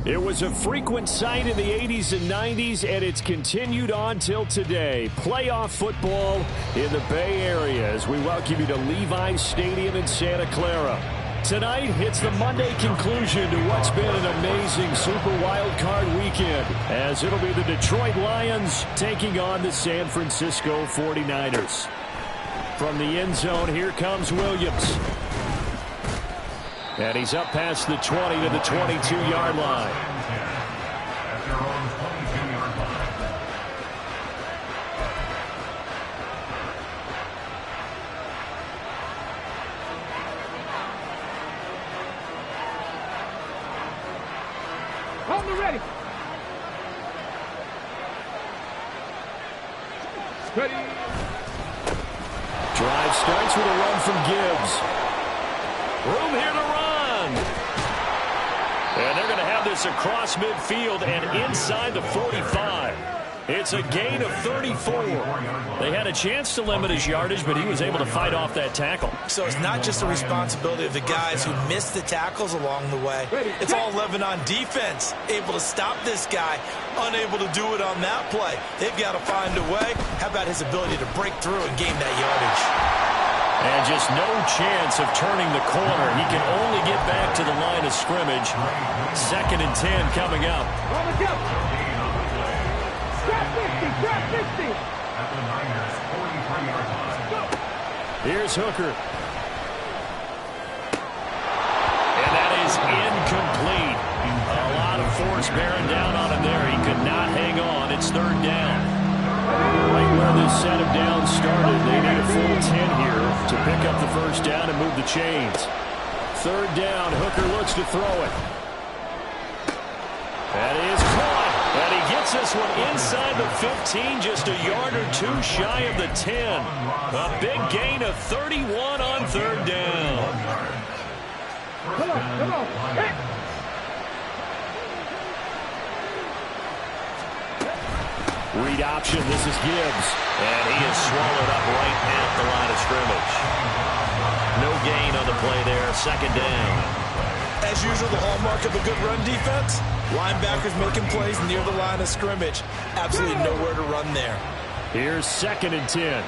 It was a frequent sight in the 80s and 90s, and it's continued on till today. Playoff football in the Bay Area as we welcome you to Levi's Stadium in Santa Clara. Tonight, it's the Monday conclusion to what's been an amazing Super Wild Card weekend, as it'll be the Detroit Lions taking on the San Francisco 49ers. From the end zone, here comes Williams. And he's up past the 20 to the 22-yard line. Hold me ready. Ready. Drive starts with a run from Gibbs. Room here to run. And they're going to have this across midfield and inside the 45. It's a gain of 34. They had a chance to limit his yardage, but he was able to fight off that tackle. So it's not just the responsibility of the guys who missed the tackles along the way. It's all 11 on defense, able to stop this guy, unable to do it on that play. They've got to find a way. How about his ability to break through and gain that yardage? And just no chance of turning the corner. He can only get back to the line of scrimmage. 2nd and 10 coming up. Here's Hooker. And that is incomplete. A lot of force bearing down on him there. He could not hang on. It's 3rd down. Right where this set of downs started, they need a full 10 here to pick up the first down and move the chains. 3rd down, Hooker looks to throw it. That is caught. And he gets this one inside the 15, just a yard or two shy of the 10. A big gain of 31 on 3rd down. Come on. Hey. Read option, this is Gibbs. And he is swallowed up right at the line of scrimmage. No gain on the play there, 2nd down. As usual, the hallmark of a good run defense, linebackers making plays near the line of scrimmage. Absolutely nowhere to run there. Here's 2nd and 10.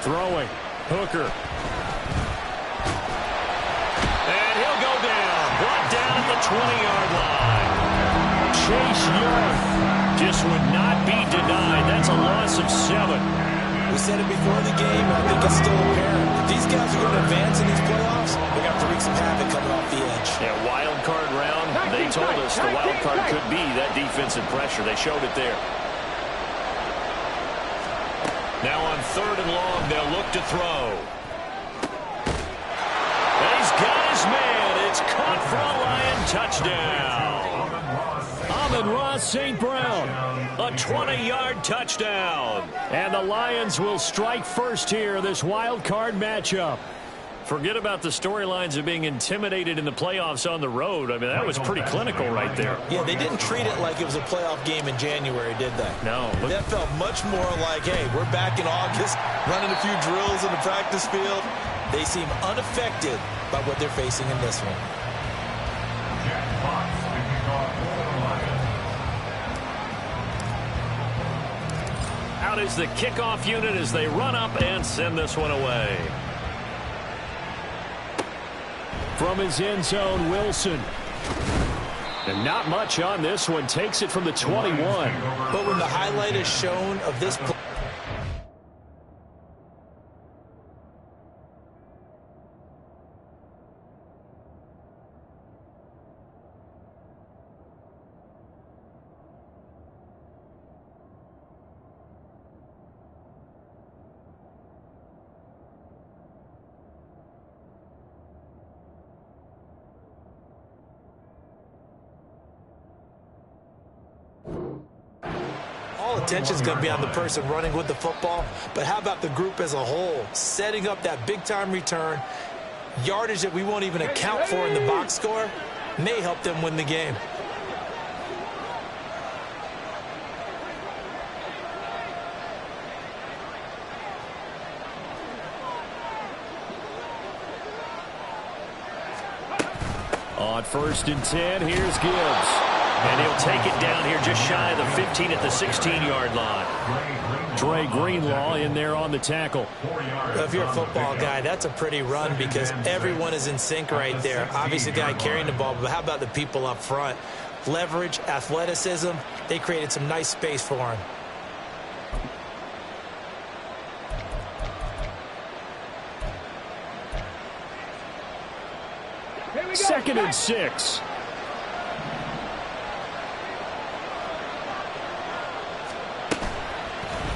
Throwing, Hooker. And he'll go down, brought down at the 20-yard line. Chase Young just would not be denied. That's a loss of 7. We said it before the game, and I think it's still apparent. If these guys are going to advance in these playoffs, they got to wreak some havoc coming off the edge. Yeah, wild card round. They told us the wild card could be that defensive pressure. They showed it there. Now on 3rd and long, they'll look to throw. And he's got his man. It's caught for a Lion touchdown. Amon-Ra St. Brown, a 20-yard touchdown. And the Lions will strike first here, this wild card matchup. Forget about the storylines of being intimidated in the playoffs on the road. I mean, that was pretty clinical right there. Yeah, they didn't treat it like it was a playoff game in January, did they? No. That felt much more like, hey, we're back in August, running a few drills in the practice field. They seem unaffected by what they're facing in this one. Out is the kickoff unit as they run up and send this one away. From his end zone, Wilson. And not much on this one. Takes it from the 21. But when the highlight is shown of this play, attention's going to be on the person running with the football, but how about the group as a whole, setting up that big-time return, yardage that we won't even account for in the box score, may help them win the game. On 1st and 10, here's Gibbs. And he'll take it down here just shy of the 15 at the 16-yard line. Dre Greenlaw in there on the tackle. If you're a football guy, that's a pretty run because everyone is in sync right there. Obviously, the guy carrying the ball, but how about the people up front? Leverage, athleticism, they created some nice space for him. Second and 6.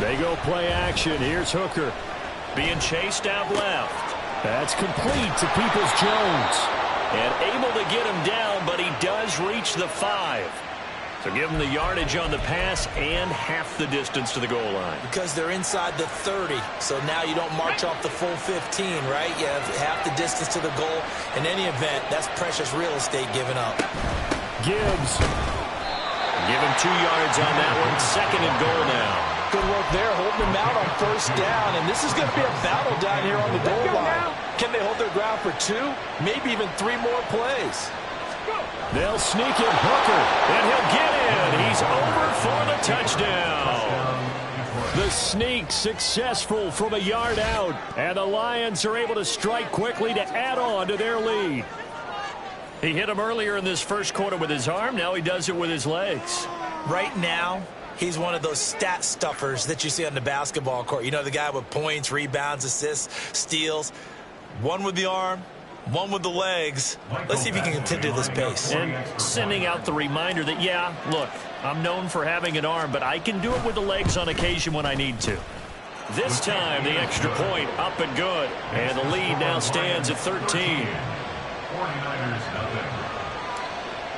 They go play action. Here's Hooker. Being chased out left. That's complete to Peoples-Jones. And able to get him down, but he does reach the 5. So give him the yardage on the pass and half the distance to the goal line. Because they're inside the 30, so now you don't march off the full 15, right? You have half the distance to the goal. In any event, that's precious real estate given up. Gibbs. Give him 2 yards on that one. Second and goal now. Good work there, holding them out on 1st down, and this is going to be a battle down here on the goal line. Can they hold their ground for 2, maybe even 3 more plays? They'll sneak in Hooker, and he'll get in. He's over for the touchdown. The sneak successful from a yard out, and the Lions are able to strike quickly to add on to their lead. He hit him earlier in this first quarter with his arm. Now he does it with his legs. Right now, he's one of those stat stuffers that you see on the basketball court. You know, the guy with points, rebounds, assists, steals. One with the arm, one with the legs. Let's see if he can continue this pace. And sending out the reminder that, yeah, look, I'm known for having an arm, but I can do it with the legs on occasion when I need to. This time, the extra point up and good. And the lead now stands at 13. 49ers nothing.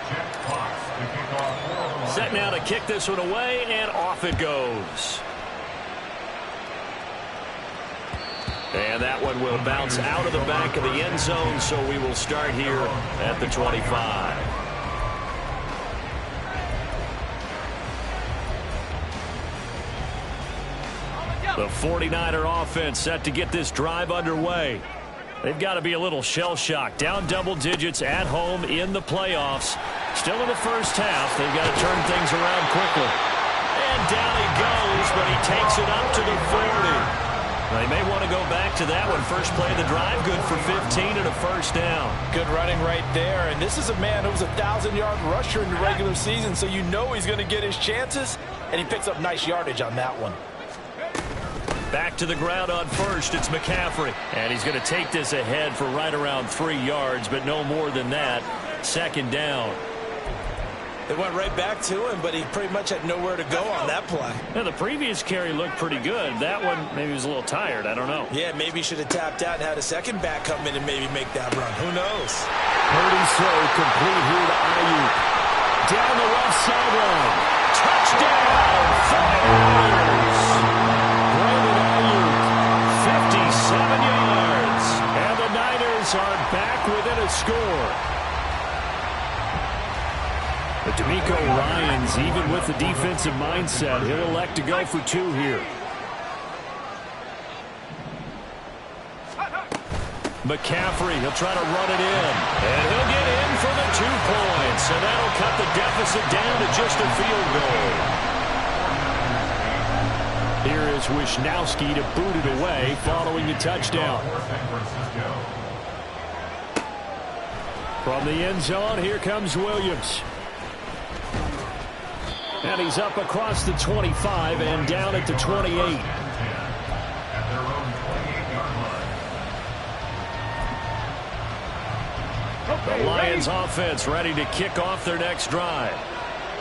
Jeff Fox to kick off. Set now to kick this one away, and off it goes. And that one will bounce out of the back of the end zone, so we will start here at the 25. The 49er offense set to get this drive underway. They've got to be a little shell-shocked. Down double digits at home in the playoffs. Still in the first half. They've got to turn things around quickly. And down he goes, but he takes it up to the 40. They may want to go back to that one. First play of the drive, good for 15 and a first down. Good running right there. And this is a man who was a 1,000-yard rusher in the regular season, so you know he's going to get his chances. And he picks up nice yardage on that one. Back to the ground on first, it's McCaffrey. And he's going to take this ahead for right around 3 yards, but no more than that. Second down. They went right back to him, but he pretty much had nowhere to go on that play. Now, the previous carry looked pretty good. That one, maybe he was a little tired. I don't know. Yeah, maybe he should have tapped out and had a second back come in and maybe make that run. Who knows? Purdy throw complete here to Ayuk. Down the left sideline. Touchdown! Fires! Brandon Ayuk, 57 yards. and the Niners are back within a score. But DeMeco Ryans, even with the defensive mindset, he'll elect to go for 2 here. McCaffrey, he'll try to run it in. And he'll get in for the 2 points. And that'll cut the deficit down to just a field goal. Here is Wisnowski to boot it away following the touchdown. From the end zone, here comes Williams. And he's up across the 25 and down at the 28. The Lions offense ready to kick off their next drive.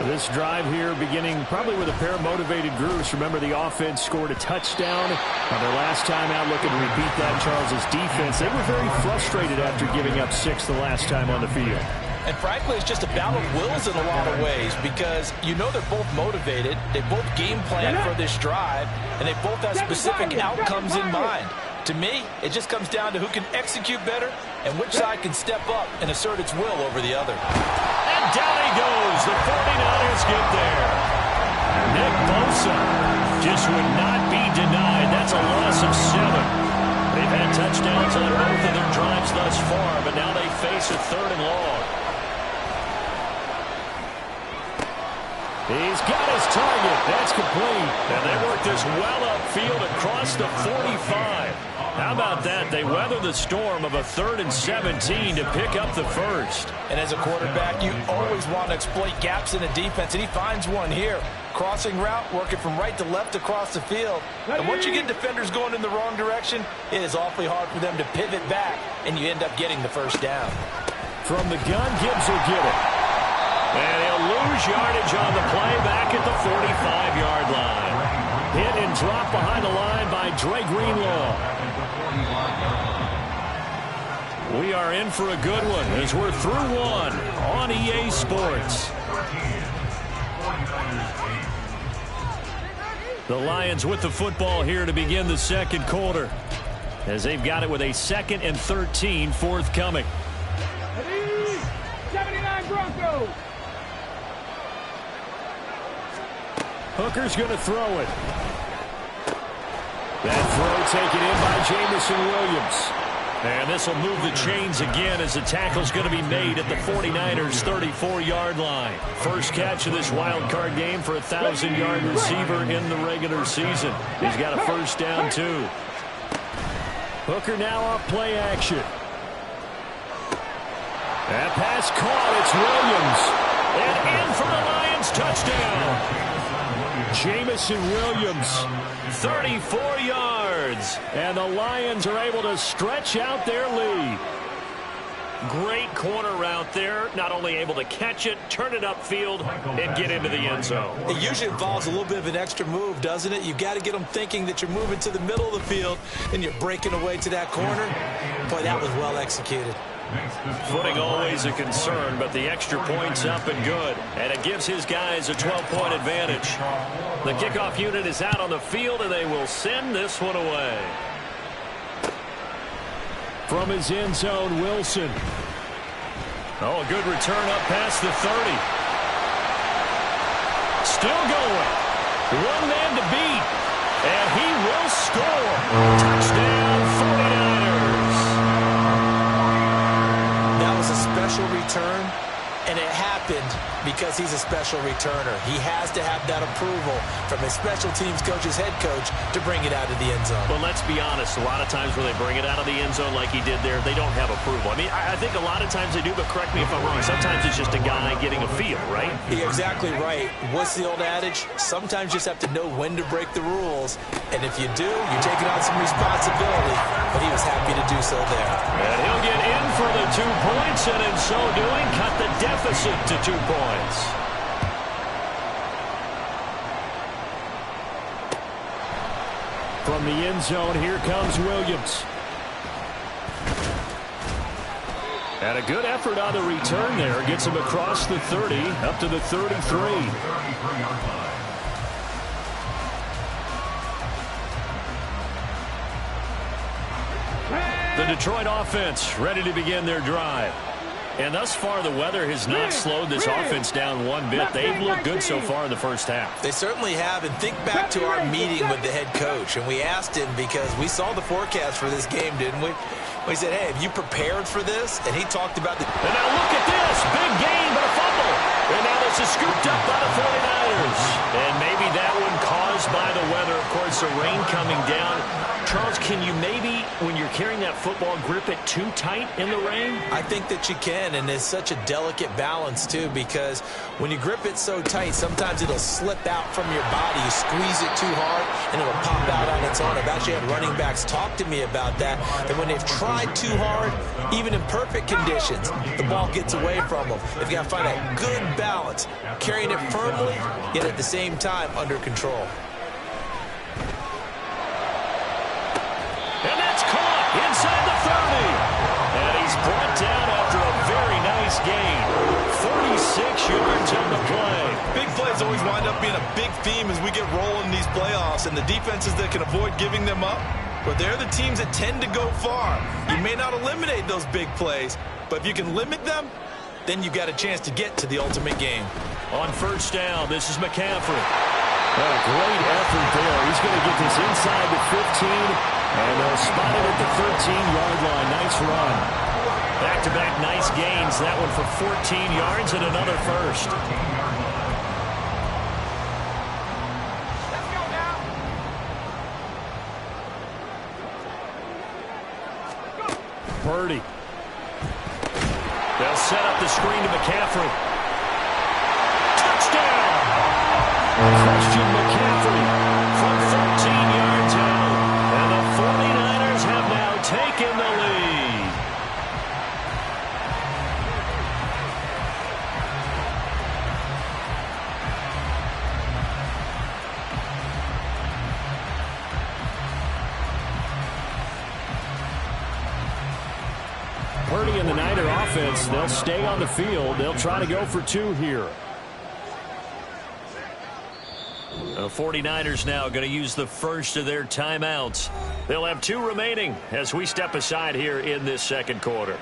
This drive here beginning probably with a pair of motivated groups. Remember, the offense scored a touchdown on their last time out. Looking to repeat that. Charles's defense, they were very frustrated after giving up 6 the last time on the field. And frankly, it's just a battle of wills in a lot of ways because you know they're both motivated. They both game plan for this drive, and they both have specific outcomes in mind. To me, it just comes down to who can execute better and which side can step up and assert its will over the other. And down he goes. The 49ers get there. Nick Bosa just would not be denied. That's a loss of 7. They've had touchdowns on both of their drives thus far, but now they face a 3rd and long. He's got his target. That's complete. And they work this well upfield across the 45. How about that? They weather the storm of a 3rd and 17 to pick up the first. And as a quarterback, you always want to exploit gaps in a defense, and he finds one here. Crossing route, working from right to left across the field. And once you get defenders going in the wrong direction, it is awfully hard for them to pivot back, and you end up getting the first down. From the gun, Gibbs will get it. And he'll lose yardage on the play back at the 45-yard line. Hit and drop behind the line by Dre Greenlaw. We are in for a good one as we're through one on EA Sports. The Lions with the football here to begin the second quarter, as they've got it with a 2nd and 13 forthcoming. 79 Broncos. Hooker's going to throw it. That throw taken in by Jamison Williams. And this will move the chains again as the tackle's going to be made at the 49ers' 34-yard line. First catch of this wild card game for a 1,000-yard receiver in the regular season. He's got a first down, too. Hooker now off play action. That pass caught. It's Williams. And in for the Lions touchdown. Jamison Williams, 34 yards. And the Lions are able to stretch out their lead. Great corner route there. Not only able to catch it, turn it upfield, and get into the end zone. It usually involves a little bit of an extra move, doesn't it? You've got to get them thinking that you're moving to the middle of the field and you're breaking away to that corner. Boy, that was well executed. Footing always a concern, but the extra point's up and good. And it gives his guys a 12-point advantage. The kickoff unit is out on the field, and they will send this one away. From his end zone, Wilson. Oh, a good return up past the 30. Still going. One man to beat. And he will score. Touchdown, 49ers. That was a special return, and it happened because he's a special returner. He has to have that approval from his special teams coach's head coach to bring it out of the end zone. Well, let's be honest. A lot of times when they bring it out of the end zone like he did there, they don't have approval. I mean, I think a lot of times they do, but correct me if I'm wrong. Sometimes it's just a guy getting a feel, right? You're exactly right. What's the old adage? Sometimes you just have to know when to break the rules. And if you do, you're taking on some responsibility. But he was happy to do so there. And he'll get in for the 2 points, and in so doing, cut the deficit to 2 points. From the end zone, here comes Williams. And a good effort on the return there. Gets him across the 30, up to the 33. The Detroit offense ready to begin their drive. And thus far, the weather has not slowed this offense down one bit. They've looked good so far in the first half. They certainly have. And think back to our meeting with the head coach. And we asked him because we saw the forecast for this game, didn't we? We said, hey, have you prepared for this? And he talked about the... And now look at this. Big gain, but a fumble. And now this is scooped up by the 49ers. And maybe that one caused by the weather. Of course, the rain coming down. Charles, can you maybe, when you're carrying that football, grip it too tight in the rain? I think that you can, and it's such a delicate balance, too, because when you grip it so tight, sometimes it'll slip out from your body. You squeeze it too hard, and it'll pop out on its own. I've actually had running backs talk to me about that when they've tried too hard, even in perfect conditions, the ball gets away from them. They've got to find that good balance, carrying it firmly, yet at the same time under control. And that's caught inside the 30. And he's brought down after a very nice gain. 36 yards on the play. Big plays always wind up being a big theme as we get rolling in these playoffs, and the defenses that can avoid giving them up, but they're the teams that tend to go far. You may not eliminate those big plays, but if you can limit them, then you've got a chance to get to the ultimate game. On first down, this is McCaffrey. What a great effort there. He's going to get this inside the 15, and they'll spot it at the 13-yard line. Nice run. Back-to-back nice gains. That one for 14 yards and another first. Purdy. They'll set up the screen to McCaffrey. Touchdown! Christian McCaffrey from 13 yards out. And the 49ers have now taken the lead. Purdy and the Niner offense, they'll stay on the field. They'll try to go for 2 here. The 49ers now going to use the first of their timeouts. They'll have 2 remaining as we step aside here in this second quarter.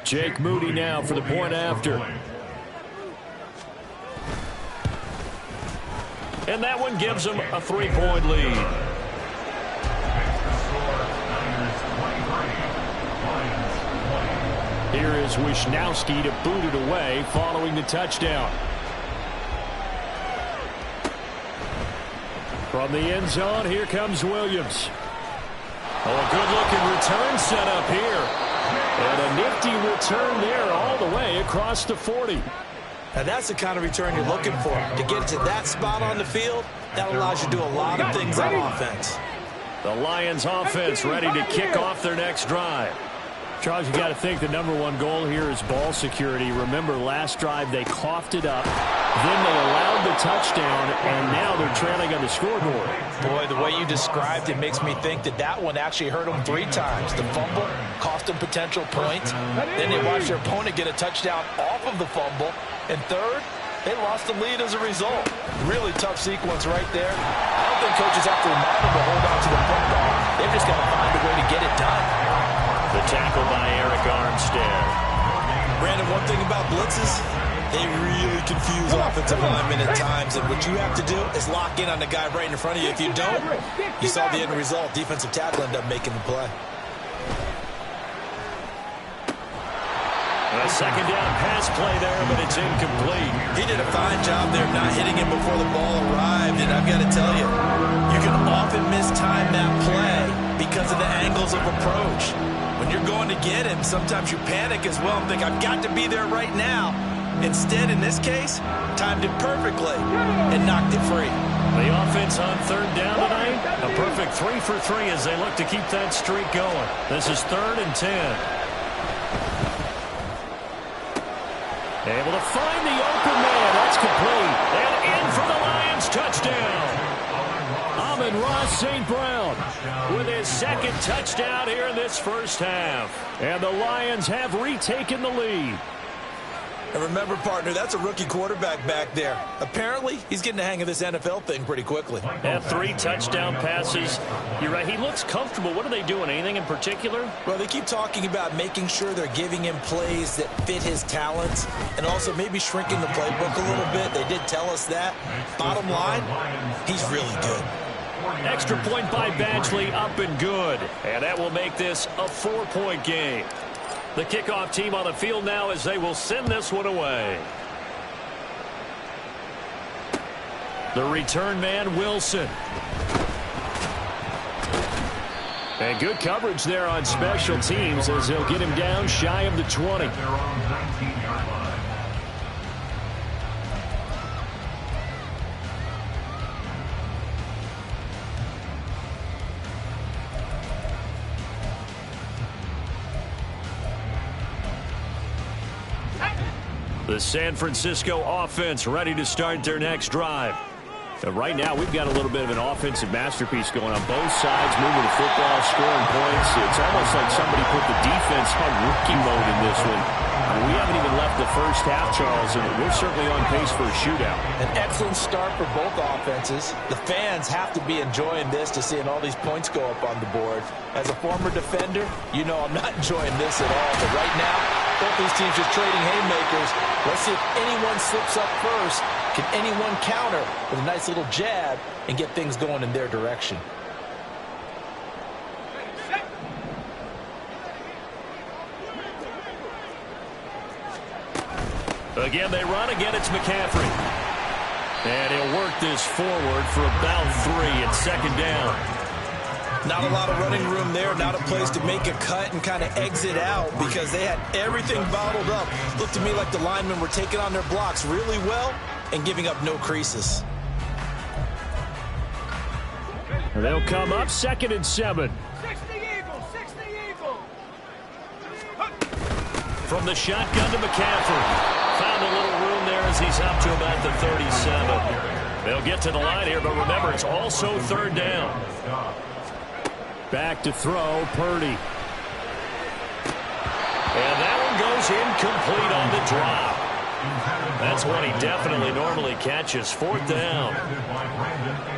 Jake Moody now for the point after. And that one gives them a 3-point lead. Here is Wisnowski to boot it away following the touchdown. From the end zone, here comes Williams. Oh, a good-looking return set up here. And a nifty return there all the way across the 40. Now that's the kind of return you're looking for. To get to that spot on the field, that allows you to do a lot of things on offense. The Lions offense ready to kick off their next drive. Charles, you got to think the #1 goal here is ball security. Remember, last drive they coughed it up. Then they allowed the touchdown, and now they're trailing on the scoreboard. Boy, the way you described it makes me think that one actually hurt them 3 times. The fumble cost them potential points. Then they watched their opponent get a touchdown off of the fumble. And third, they lost the lead as a result. Really tough sequence right there. I don't think coaches have to remind them to hold on to the football. They've just got to find a way to get it done. The tackle by Eric Armstead. Brandon, one thing about blitzes, they really confuse offensive linemen at times, and what you have to do is lock in on the guy right in front of you. If you don't, you saw the end result. Defensive tackle ended up making the play. A second down pass play there, but it's incomplete. He did a fine job there not hitting him before the ball arrived, and I've got to tell you, you can often mistime that play because of the angles of approach. When you're going to get him, sometimes you panic as well and think, I've got to be there right now. Instead, in this case, timed it perfectly and knocked it free. The offense on 3rd down tonight, a perfect 3 for 3 as they look to keep that streak going. This is 3rd and 10. Able to find the open man. That's complete. And in for the Lions touchdown. Amon-Ra St. Brown with his 2nd touchdown here in this first half. And the Lions have retaken the lead. And remember, partner, that's a rookie quarterback back there. Apparently, he's getting the hang of this NFL thing pretty quickly. And 3 touchdown passes. You're right, he looks comfortable. What are they doing? Anything in particular? Well, they keep talking about making sure they're giving him plays that fit his talents and also maybe shrinking the playbook a little bit. They did tell us that. Bottom line, he's really good. Extra point by Badgley, up and good. And that will make this a 4-point game. The kickoff team on the field now as they will send this one away. The return man, Wilson. And good coverage there on special teams as they'll get him down shy of the 20. The San Francisco offense ready to start their next drive. Right now, we've got a little bit of an offensive masterpiece going on both sides, moving the football, scoring points. It's almost like somebody put the defense on rookie mode in this one. We haven't even left the first half, Charles, and we're certainly on pace for a shootout. An excellent start for both offenses. The fans have to be enjoying this to seeing all these points go up on the board. As a former defender, you know I'm not enjoying this at all. But right now, both these teams are trading haymakers. Let's see if anyone slips up first. Can anyone counter with a nice little jab and get things going in their direction? Again, they run. Again, it's McCaffrey. And he'll work this forward for about 3 and second down. Not a lot of running room there. Not a place to make a cut and kind of exit out because they had everything bottled up. Looked to me like the linemen were taking on their blocks really well and giving up no creases. They'll come up 2nd and 7. 60 Eagles, 60 Eagles. From the shotgun to McCaffrey. Found a little room there as he's up to about the 37. They'll get to the line here, but remember, it's also 3rd down. Back to throw, Purdy. And that one goes incomplete on the drop. That's one he definitely normally catches. 4th down.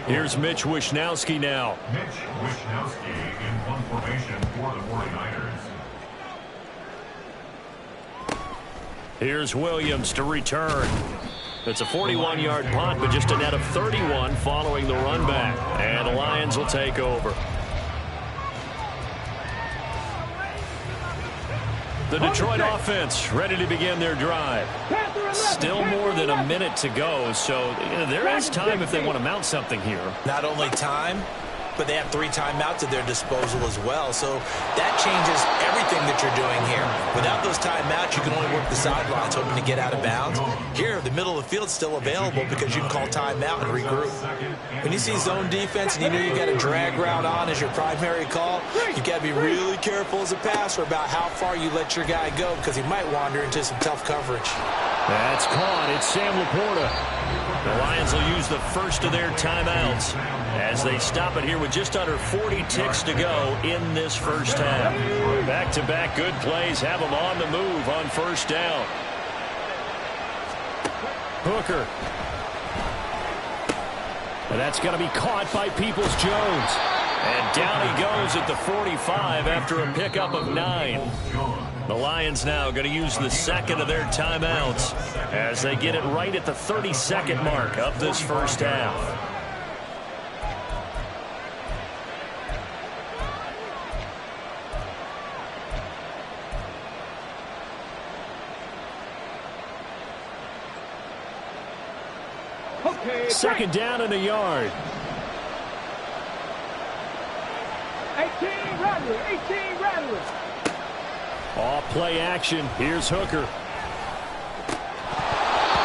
Here's Mitch Wishnowsky now. Mitch Wishnowsky in one formation for the 49ers. Here's Williams to return. It's a 41-yard punt, but just a net of 31 following the run back. And the Lions will take over. The Detroit offense ready to begin their drive. Still more than a minute to go, so there is time if they want to mount something here. Not only time, but they have 3 timeouts at their disposal as well. So that changes everything that you're doing here. Without those timeouts, you can only work the sidelines, hoping to get out of bounds. Here, the middle of the field's still available because you can call timeout and regroup. When you see zone defense and you know you got a drag route on as your primary call, you got to be really careful as a passer about how far you let your guy go because he might wander into some tough coverage. That's caught. It's Sam Laporta. The Lions will use the first of their timeouts as they stop it here with just under 40 ticks to go in this first half. Back-to-back good plays have them on the move on 1st down. Hooker. And that's going to be caught by Peoples-Jones. And down he goes at the 45 after a pickup of 9. The Lions now going to use the 2nd of their timeouts as they get it right at the 32nd mark of this first half. Okay, 2nd down and a yard. 18 Rattler, 18 Rattler. Off play action. Here's Hooker.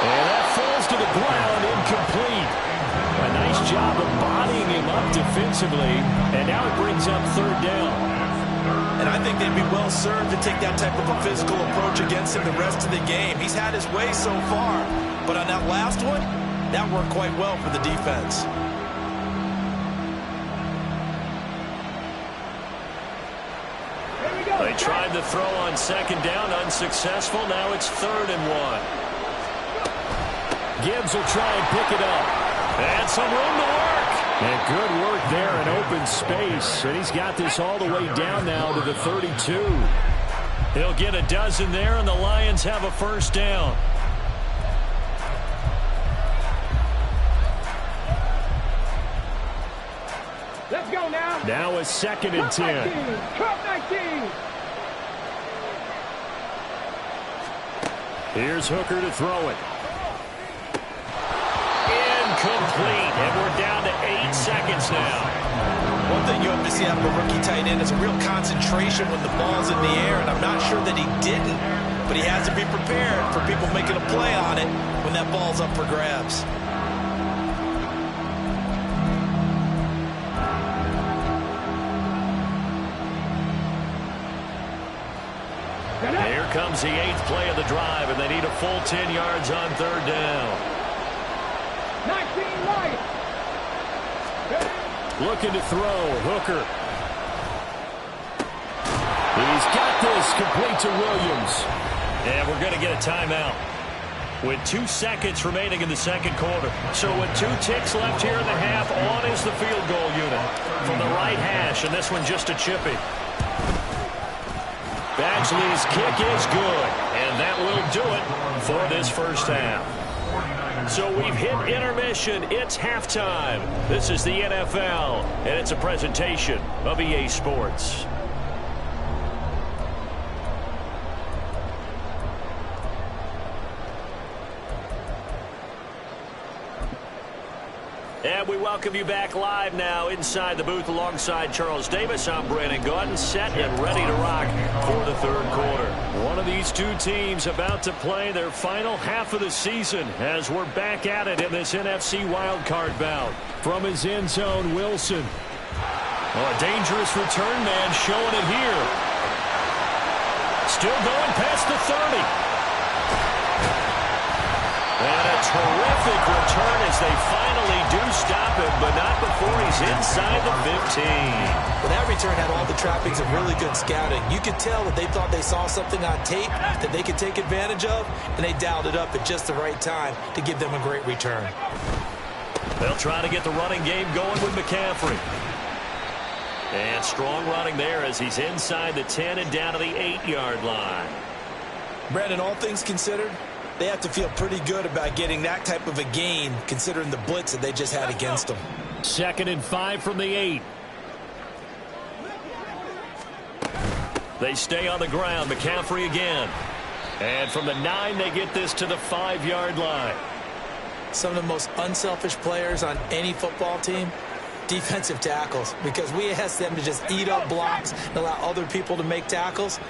And that falls to the ground, incomplete. A nice job of bodying him up defensively. And now it brings up 3rd down. And I think they'd be well served to take that type of a physical approach against him the rest of the game. He's had his way so far. But on that last one, that worked quite well for the defense. They tried the throw on 2nd down, unsuccessful. Now it's 3rd and 1. Gibbs will try and pick it up. And some room to work. And good work there in open space. And he's got this all the way down now to the 32. He'll get a dozen there, and the Lions have a 1st down. Let's go now. Now it's 2nd and 10. 19. Here's Hooker to throw it. Incomplete, and we're down to 8 seconds now. One thing you hope to see out of a rookie tight end is a real concentration when the ball's in the air, and I'm not sure that he didn't, but he has to be prepared for people making a play on it when that ball's up for grabs. Here comes the 8th play of the drive, and they need a full 10 yards on 3rd down. 19 Lions. Looking to throw. Hooker. He's got this. Complete to Williams. And we're going to get a timeout with 2 seconds remaining in the second quarter. So with 2 ticks left here in the half, on is the field goal unit from the right hash, and this one just a chippy. Badgley's kick is good, and that will do it for this first half. So we've hit intermission. It's halftime. This is the NFL, and it's a presentation of EA Sports. And we welcome you back live now inside the booth alongside Charles Davis. I'm Brandon Gaudin, set and ready to rock for the third quarter. One of these two teams about to play their final half of the season as we're back at it in this NFC wildcard bout. From his end zone, Wilson. Oh, a dangerous return man showing it here. Still going past the 30. And a terrific return as they finally do stop him, but not before he's inside the 15. Well, that return had all the trappings of really good scouting. You could tell that they thought they saw something on tape that they could take advantage of, and they dialed it up at just the right time to give them a great return. They'll try to get the running game going with McCaffrey. And strong running there as he's inside the 10 and down to the 8-yard line. Brandon, all things considered, they have to feel pretty good about getting that type of a gain considering the blitz that they just had against them. 2nd and 5 from the 8. They stay on the ground. McCaffrey again. And from the 9, they get this to the 5-yard line. Some of the most unselfish players on any football team, defensive tackles, because we ask them to just eat up blocks and allow other people to make tackles.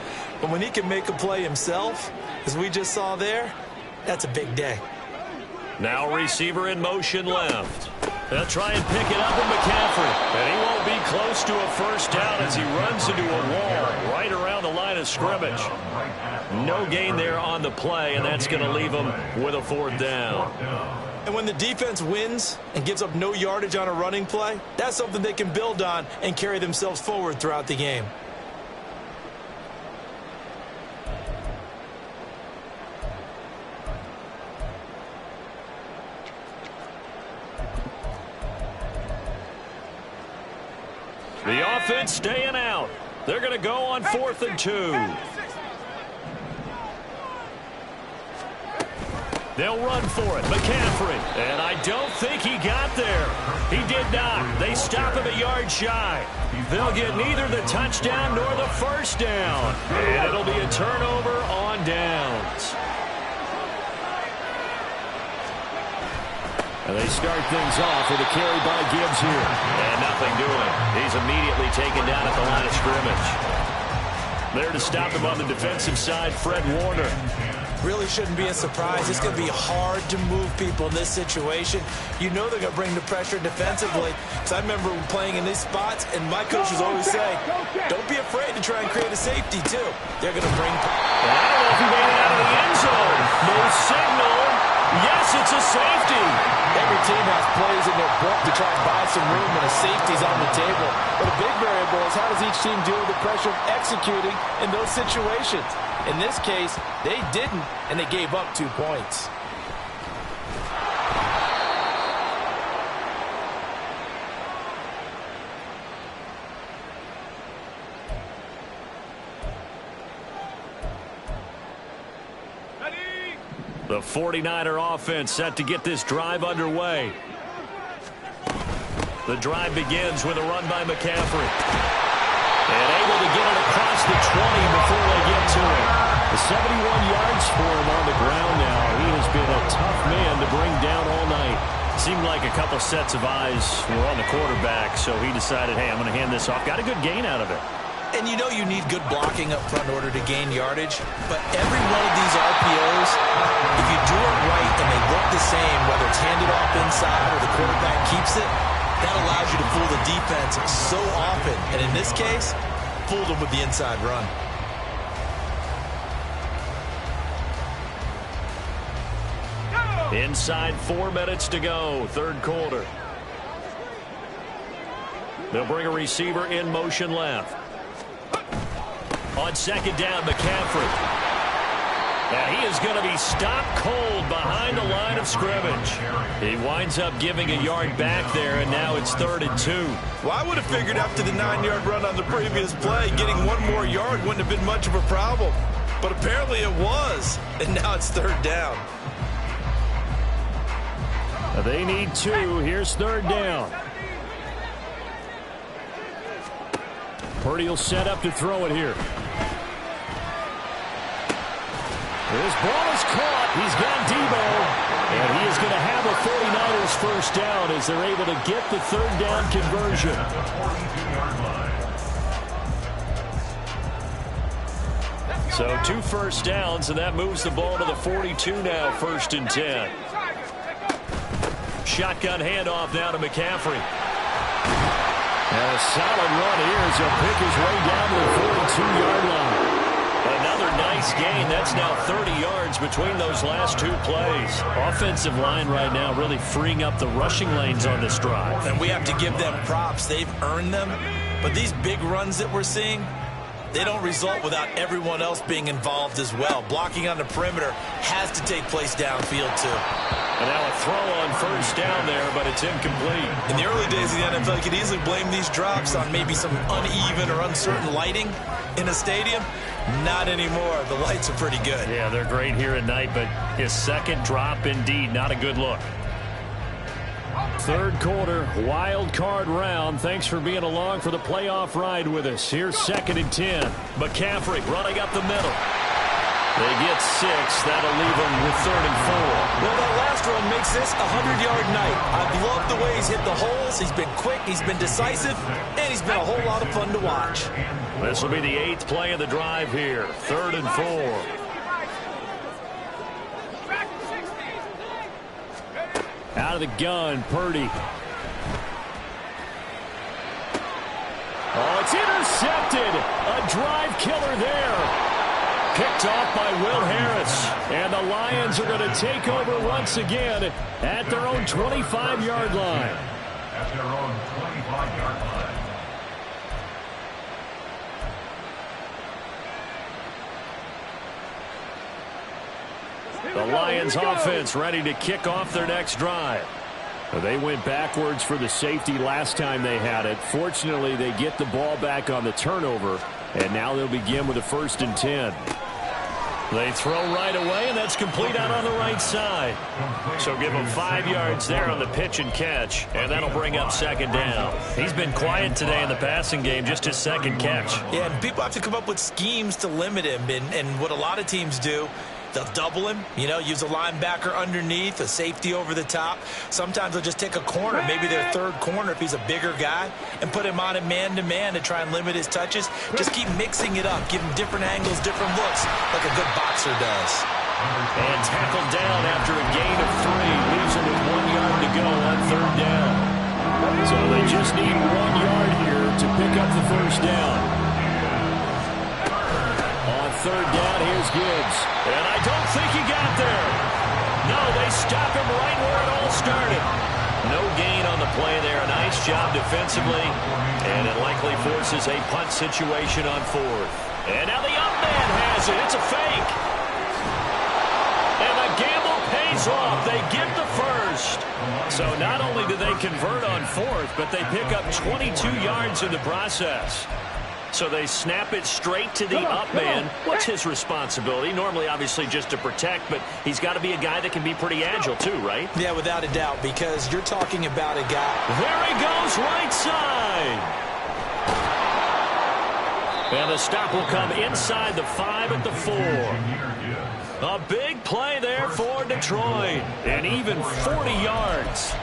But when he can make a play himself, as we just saw there, that's a big day. Now receiver in motion left. They'll try and pick it up with McCaffrey. And he won't be close to a first down as he runs into a wall right around the line of scrimmage. No gain there on the play, and that's going to leave him with a 4th down. And when the defense wins and gives up no yardage on a running play, that's something they can build on and carry themselves forward throughout the game. The offense staying out. They're going to go on 4th and 2. They'll run for it. McCaffrey. And I don't think he got there. He did not. They stop him a yard shy. They'll get neither the touchdown nor the first down. And it'll be a turnover on downs. And they start things off with a carry by Gibbs here. And nothing doing. He's immediately taken down at the line of scrimmage. There to stop him on the defensive side, Fred Warner. Really shouldn't be a surprise. It's going to be hard to move people in this situation. You know they're going to bring the pressure defensively. So I remember playing in these spots, and my coaches always say, don't be afraid to try and create a safety, too. They're going to bring... Well, I don't know if he made it out of the end zone. No signal. Yes, it's a safety. Every team has plays in their book to try and buy some room when a safety's on the table. But a big variable is how does each team deal with the pressure of executing in those situations? In this case, they didn't, and they gave up 2 points. The 49er offense set to get this drive underway. The drive begins with a run by McCaffrey. And able to get it across the 20 before they get to it. 71 yards for him on the ground now. He has been a tough man to bring down all night. Seemed like a couple sets of eyes were on the quarterback, so he decided, hey, I'm going to hand this off. Got a good gain out of it. And you know you need good blocking up front in order to gain yardage. But every one of these RPOs, if you do it right and they look the same, whether it's handed off inside or the quarterback keeps it, that allows you to fool the defense so often. And in this case, fooled them with the inside run. Inside 4 minutes to go, third quarter. They'll bring a receiver in motion left. On second down, McCaffrey. And he is going to be stopped cold behind the line of scrimmage. He winds up giving a yard back there, and now it's 3rd and 2. Well, I would have figured after the 9-yard run on the previous play, getting one more yard wouldn't have been much of a problem. But apparently it was, and now it's 3rd down. They need 2. Here's 3rd down. Purdy will set up to throw it here. This ball is caught. He's got Debo. And he is going to have a 49ers first down as they're able to get the 3rd down conversion. So 2 first downs, and that moves the ball to the 42 now, 1st and 10. Shotgun handoff now to McCaffrey. And a solid run here as he'll pick his way down to the 42-yard line. Another nice gain. That's now 30 yards between those last 2 plays. Offensive line right now really freeing up the rushing lanes on this drive. And we have to give them props. They've earned them. But these big runs that we're seeing, they don't result without everyone else being involved as well. Blocking on the perimeter has to take place downfield too. And now a throw on 1st down there, but it's incomplete. In the early days of the NFL, you could easily blame these drops on maybe some uneven or uncertain lighting in a stadium. Not anymore. The lights are pretty good. Yeah, they're great here at night, but his second drop, indeed, not a good look. 3rd quarter, wild card round. Thanks for being along for the playoff ride with us. Here's 2nd and 10. McCaffrey running up the middle. They get 6. That'll leave them with 3rd and 4. Well, that last run makes this a 100-yard night. I've loved the way he's hit the holes. He's been quick, he's been decisive, and he's been a whole lot of fun to watch. This will be the 8th play of the drive here. 3rd and 4. Out of the gun, Purdy. Oh, it's intercepted. A drive killer there. Picked off by Will Harris. And the Lions are going to take over once again at their own 25-yard line. At their own 25-yard line. The Lions offense ready to kick off their next drive. They went backwards for the safety last time they had it. Fortunately, they get the ball back on the turnover, and now they'll begin with a 1st and 10. They throw right away, and that's complete out on the right side. So give him 5 yards there on the pitch and catch, and that'll bring up 2nd down. He's been quiet today in the passing game, just his 2nd catch. Yeah, and people have to come up with schemes to limit him, and what a lot of teams do, they'll double him, use a linebacker underneath, a safety over the top. Sometimes they'll just take a corner, maybe their 3rd corner if he's a bigger guy, and put him on a man-to-man to try and limit his touches. Just keep mixing it up, give him different angles, different looks, like a good boxer does. And tackled down after a gain of 3, leaves him with 1 yard to go on 3rd down. So they just need 1 yard here to pick up the 1st down. On 3rd down, here's Gibbs. And I don't think he got there. No, they stop him right where it all started. No gain on the play there. A nice job defensively. And it likely forces a punt situation on 4th. And now the up man has it. It's a fake. And the gamble pays off. They get the 1st. So not only do they convert on 4th, but they pick up 22 yards in the process. So they snap it straight to the up man. What's his responsibility? Normally, obviously, just to protect, but he's got to be a guy that can be pretty agile, too, right? Yeah, without a doubt, because you're talking about a guy. There he goes, right side. And the stop will come inside the 5 at the 4. A big play there for Detroit. And even 40 yards.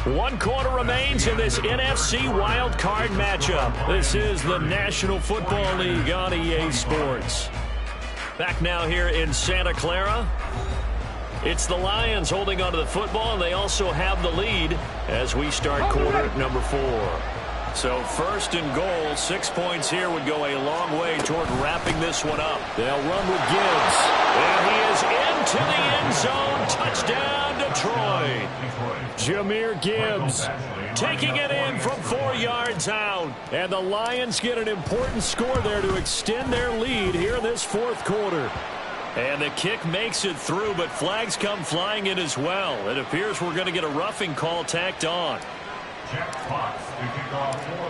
One quarter remains in this NFC wild card matchup. This is the National Football League on EA Sports. Back now here in Santa Clara. It's the Lions holding onto the football, and they also have the lead as we start quarter number 4. So first and goal, 6 points here would go a long way toward wrapping this one up. They'll run with Gibbs. And he is into the end zone. Touchdown, Detroit. Jahmyr Gibbs taking it in from 4 yards out. And the Lions get an important score there to extend their lead here in this fourth quarter. And the kick makes it through, but flags come flying in as well. It appears we're going to get a roughing call tacked on.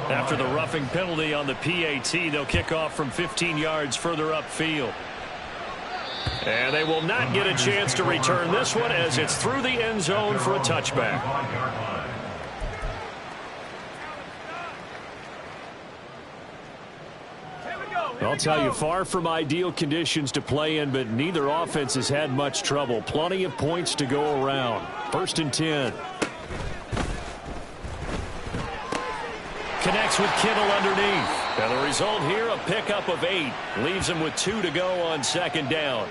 After the roughing penalty on the PAT, they'll kick off from 15 yards further upfield. And they will not get a chance to return this one as it's through the end zone for a touchback. I'll tell you, far from ideal conditions to play in, but neither offense has had much trouble. Plenty of points to go around. 1st and 10. Connects with Kittle underneath. And the result here, a pickup of 8. Leaves him with 2 to go on 2nd down.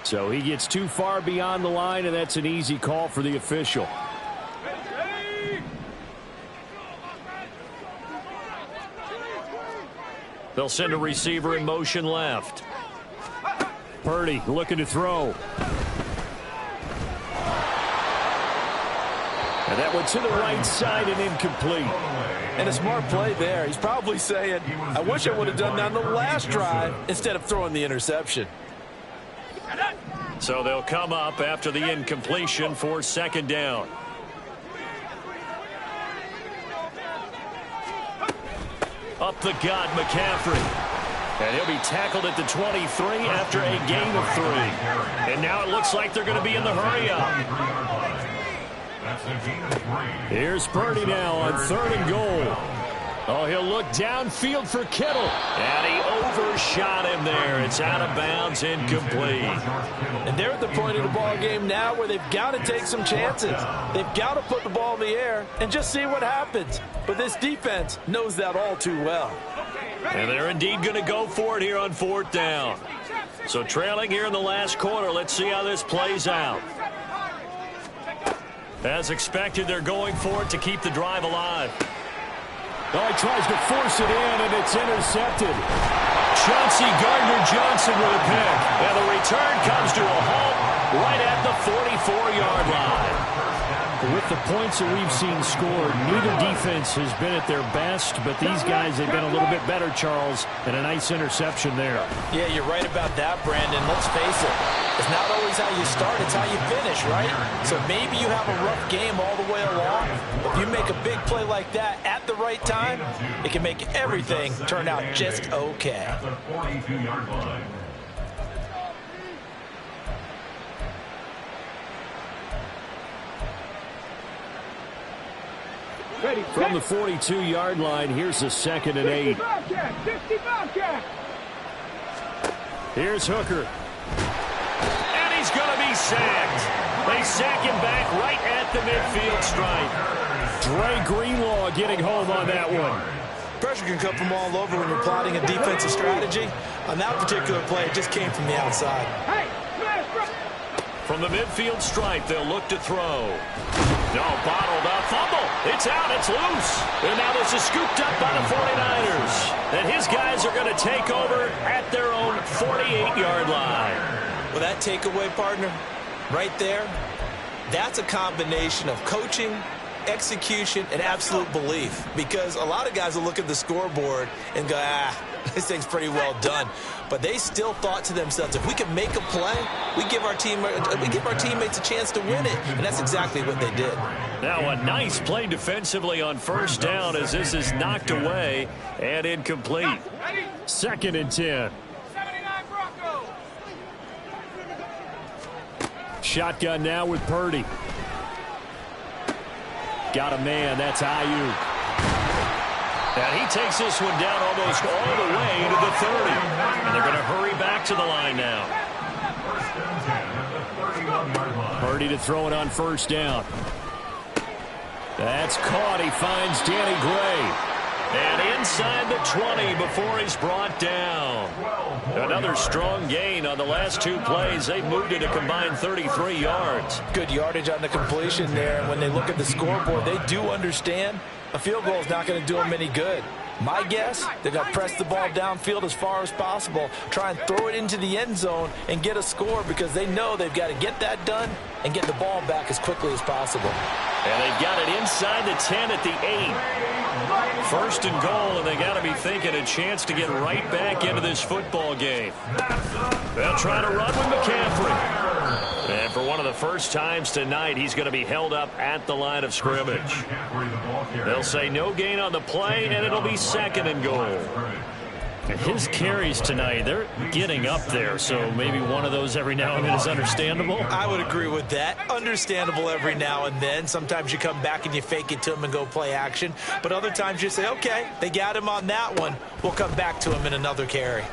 So he gets too far beyond the line, and that's an easy call for the official. They'll send a receiver in motion left. Purdy looking to throw. And that went to the right side and incomplete. And a smart play there. He's probably saying, I wish I would have done that on the last drive instead of throwing the interception. So they'll come up after the incompletion for 2nd down. Up the gut, McCaffrey. And he'll be tackled at the 23 after a gain of 3. And now it looks like they're going to be in the hurry-up. Here's Purdy now on 3rd and goal. Oh, he'll look downfield for Kittle. And he overshot him there. It's out of bounds, incomplete. And they're at the point of the ball game now where they've got to take some chances. They've got to put the ball in the air and just see what happens. But this defense knows that all too well. And they're indeed going to go for it here on 4th down. So trailing here in the last quarter, let's see how this plays out. As expected, they're going for it to keep the drive alive. Oh, he tries to force it in, and it's intercepted. Chauncey Gardner-Johnson with a pick. And the return comes to a halt right at the 44-yard line. With the points that we've seen scored, neither defense has been at their best, but these guys have been a little bit better, Charles, and a nice interception there. Yeah, you're right about that, Brandon. Let's face it. It's not always how you start, it's how you finish, right? So maybe you have a rough game all the way along. If you make a big play like that at the right time, it can make everything turn out just okay. At the 42-yard line. From the 42-yard line, here's the 2nd and 8. Here's Hooker. And he's going to be sacked. They sack him back right at the midfield stripe. Dre Greenlaw getting home on that one. Pressure can come from all over when you're plotting a defensive strategy. On that particular play, it just came from the outside. From the midfield stripe, they'll look to throw. No, bottled up. Fumble. It's out. It's loose. And now this is scooped up by the 49ers. And his guys are going to take over at their own 48-yard line. Well, that takeaway, partner, right there, that's a combination of coaching, execution, and absolute belief. Because a lot of guys will look at the scoreboard and go, this thing's pretty well done. But they still thought to themselves, if we can make a play, we give our teammates a chance to win it. And that's exactly what they did. Now a nice play defensively on 1st down as this is knocked away and incomplete. 2nd and 10. Shotgun now with Purdy. Got a man. That's Ayuk. And he takes this one down almost all the way to the 30. And they're going to hurry back to the line now. Purdy to throw it on 1st down. That's caught. He finds Danny Gray. And inside the 20 before he's brought down. Another strong gain on the last 2 plays. They've moved it a combined 33 yards. Good yardage on the completion there. When they look at the scoreboard, they do understand A field goal is not going to do them any good. My guess, they're going to press the ball downfield as far as possible, try and throw it into the end zone and get a score because they know they've got to get that done and get the ball back as quickly as possible. And they've got it inside the 10 at the 8. First and goal, and they got to be thinking a chance to get right back into this football game. They'll try to run with McCaffrey. And for one of the first times tonight, he's going to be held up at the line of scrimmage. They'll say no gain on the play, and it'll be second and goal. His carries tonight, they're getting up there, so maybe one of those every now and then is understandable. I would agree with that. Understandable every now and then. Sometimes you come back and you fake it to him and go play action. But other times you say, okay, they got him on that one. We'll come back to him in another carry.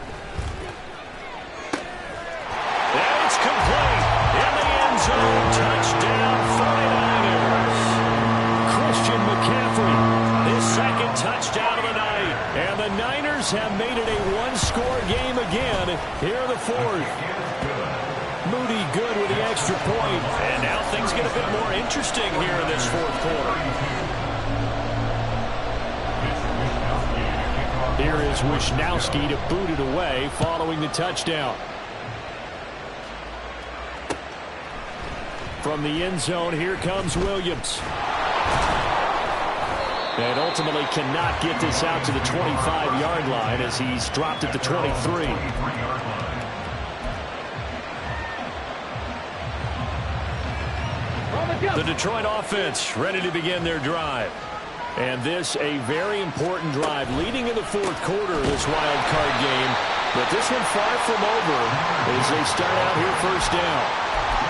And it's complete. In the end zone, touchdown 49ers. Christian McCaffrey, his second touchdown of the night. And the Niners have made it a one-score game again here in the fourth. Moody good with the extra point. And now things get a bit more interesting here in this fourth quarter. Here is Wishnowsky to boot it away following the touchdown. From the end zone, here comes Williams. And ultimately cannot get this out to the 25-yard line as he's dropped at the 23. The Detroit offense ready to begin their drive. And this a very important drive leading in the fourth quarter of this wild card game. But this one far from over as they start out here first down.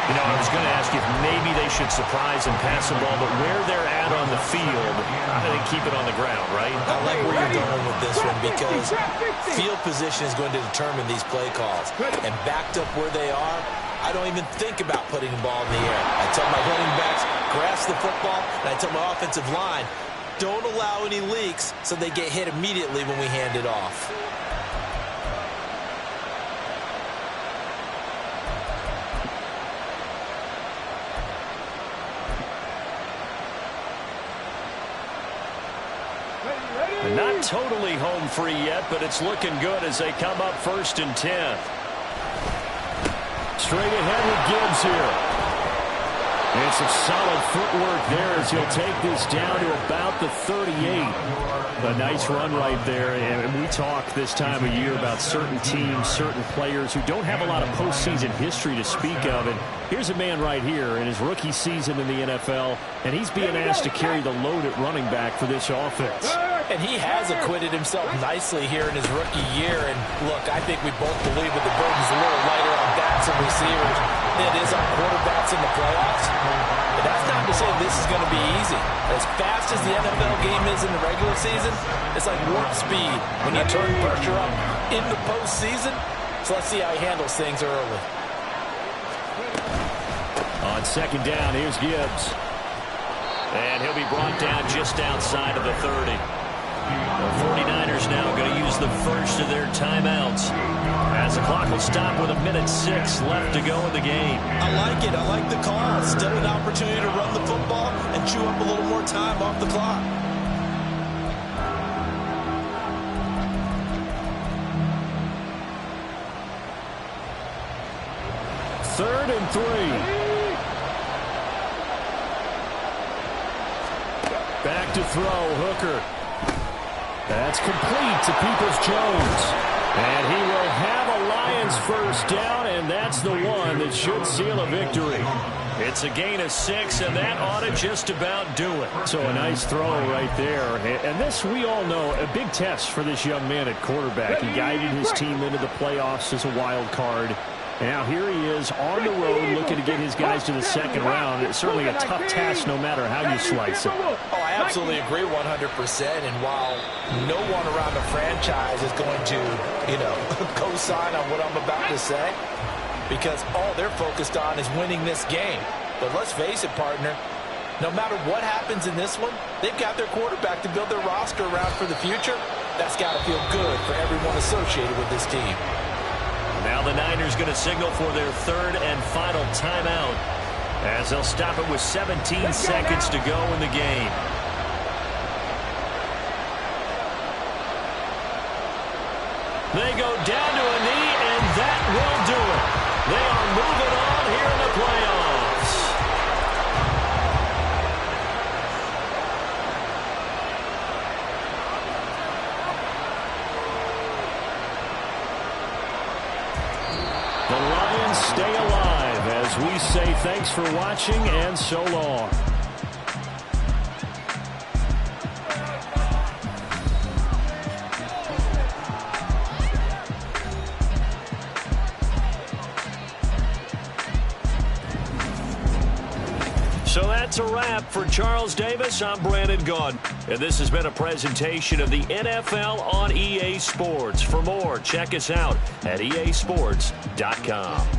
You know, I was going to ask you if maybe they should surprise and pass the ball, but where they're at on the field, they keep it on the ground, right? I like where you're going with this one because field position is going to determine these play calls. And backed up where they are, I don't even think about putting the ball in the air. I tell my running backs, grasp the football, and I tell my offensive line, don't allow any leaks so they get hit immediately when we hand it off. Not totally home free yet, but it's looking good as they come up 1st and 10. Straight ahead with Gibbs here. And some solid footwork there as he'll take this down to about the 38. A nice run right there. And we talk this time of year about certain teams, certain players who don't have a lot of postseason history to speak of. And here's a man right here in his rookie season in the NFL, and he's being asked to carry the load at running back for this offense. And he has acquitted himself nicely here in his rookie year. And look, I think we both believe that the burden's a little lighter on backs and receivers than it is on quarterbacks in the playoffs. But that's not to say this is going to be easy. As fast as the NFL game is in the regular season, it's like warp speed when you turn pressure up in the postseason. So let's see how he handles things early. On second down, here's Gibbs. And he'll be brought down just outside of the 30. The 49ers now going to use the first of their timeouts as the clock will stop with 1:06 left to go in the game. I like it. I like the call. Still an opportunity to run the football and chew up a little more time off the clock. Third and 3. Back to throw, Hooker. That's complete to Peoples-Jones. And he will have a Lions first down, and that's the one that should seal a victory. It's a gain of 6, and that ought to just about do it. So a nice throw right there. And this, we all know, a big test for this young man at quarterback. He guided his team into the playoffs as a wild card. And now here he is on the road looking to get his guys to the second round. It's certainly a tough task no matter how you slice it. Oh, I absolutely agree 100%. And while no one around the franchise is going to, co-sign on what I'm about to say, because all they're focused on is winning this game. But let's face it, partner, no matter what happens in this one, they've got their quarterback to build their roster around for the future. That's got to feel good for everyone associated with this team. Now the Niners going to signal for their third and final timeout as they'll stop it with 17 seconds to go in the game. They go down to a knee, and that will do it. They are moving on here in the playoffs. The Lions stay alive as we say thanks for watching and so long. So that's a wrap for Charles Davis. I'm Brandon Gaudin, and this has been a presentation of the NFL on EA Sports. For more, check us out at easports.com.